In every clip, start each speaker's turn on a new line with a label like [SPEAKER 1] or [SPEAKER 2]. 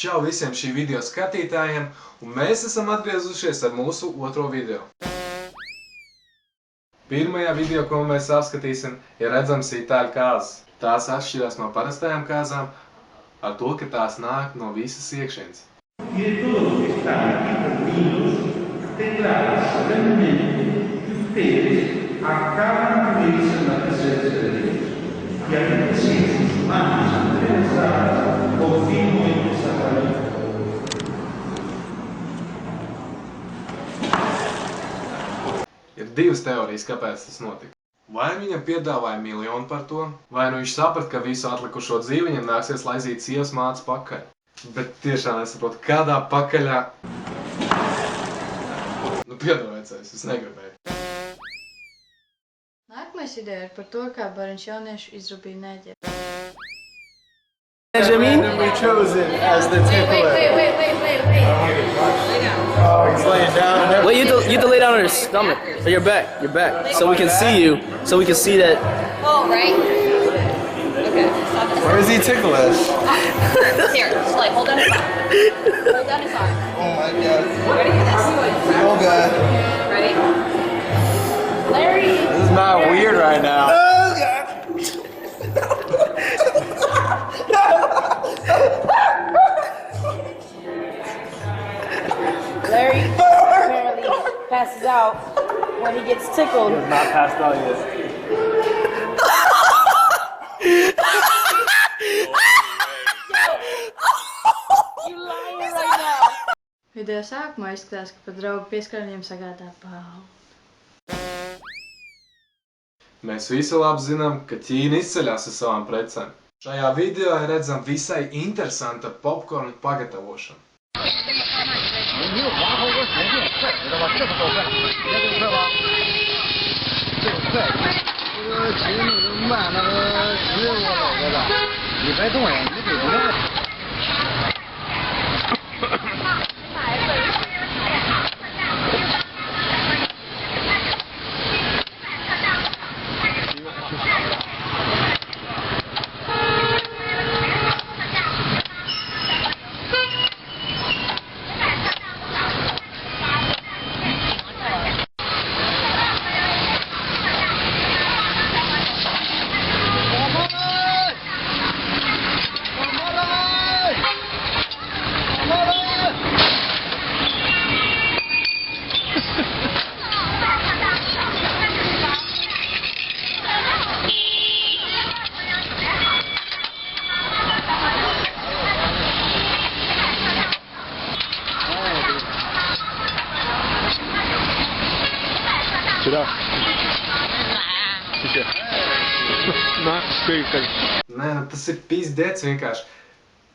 [SPEAKER 1] Čau visiem šī video skatītājiem, un mēs esam atgriezušies ar mūsu otro video. Pirmajā video, ko mēs apskatīsim, ir redzams itāļu kāzas. Tās atšķirās no parastajām kāzām ar to, ka tās nāk no visas iekšienes.
[SPEAKER 2] Y de todos los que están aquí reunidos, declaro solemnemente que ustedes acaban de irse en la presencia de Dios. Y al decir sus manos entrelazadas, confirmo este sacramento.
[SPEAKER 1] Ir divas teorijas, kāpēc tas notika. Vai viņam piedāvāja miljonu par to, vai nu viņš saprata, ka visu atlikušo dzīvi viņam nāksies laizīt sievas mātes pakaļ. Bet tiešām nesaprotu, kādā pakaļā... Nu, piedāvācējs, es negribēju.
[SPEAKER 3] Nākamais ideja ir par to, kā bariņš jauniešu izrūpīja neģeri.
[SPEAKER 4] Benjamin? We chose it as the template.
[SPEAKER 3] Wait.
[SPEAKER 4] Oh, he's laying down.
[SPEAKER 5] Wait, you have to lay down on your stomach, or your back, so we can see you, so we can see that.
[SPEAKER 6] Oh, right? Okay, stop this.
[SPEAKER 4] Where is he tickle us?
[SPEAKER 6] Here, just like hold down his arm. Hold down his arm.
[SPEAKER 4] Oh my god.
[SPEAKER 6] Ready for this?
[SPEAKER 4] Oh god.
[SPEAKER 6] Ready? Larry!
[SPEAKER 4] This is not weird right now. Oh god.
[SPEAKER 7] Larry apparently passes out when he gets tickled.
[SPEAKER 4] Not passed out yet.
[SPEAKER 7] You lying right now.
[SPEAKER 3] Video sākumā izskatās, ka pat draugu pieskārņiem sagādā baudu.
[SPEAKER 1] Mēs visi labi zinām, ka Ķīna izceļās ar savām precēm. Šajā video ir redzama visai interesanta popkornu pagatavošana.
[SPEAKER 8] Сюда. Тихо. Nāk, spīktaļ.
[SPEAKER 1] Nē, nu tas ir pizdēts vienkārši.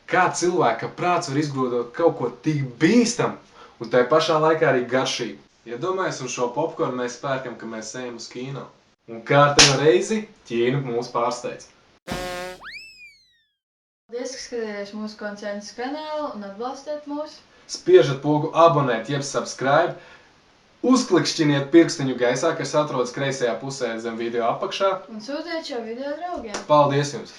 [SPEAKER 1] Kā cilvēka prāts var izgudrot kaut ko tik bīstam un tai pašā laikā arī garšīgu. Iedomājies, un šo popkornu mēs pērkam, ka mēs ejam uz kino. Un kārtējo reizi Ķīna mūs pārsteidz.
[SPEAKER 3] Paldies, ka skatījāties mūsu koncertas kanālu un atbalstiet mūs.
[SPEAKER 1] Spiežat pogu abonēt, jeb subscribe. Uzklikšķiniet pirkstiņu gaisā, kas atrodas kreisajā pusē zem video apakšā.
[SPEAKER 3] Un sūtiet šo video draugiem.
[SPEAKER 1] Paldies jums!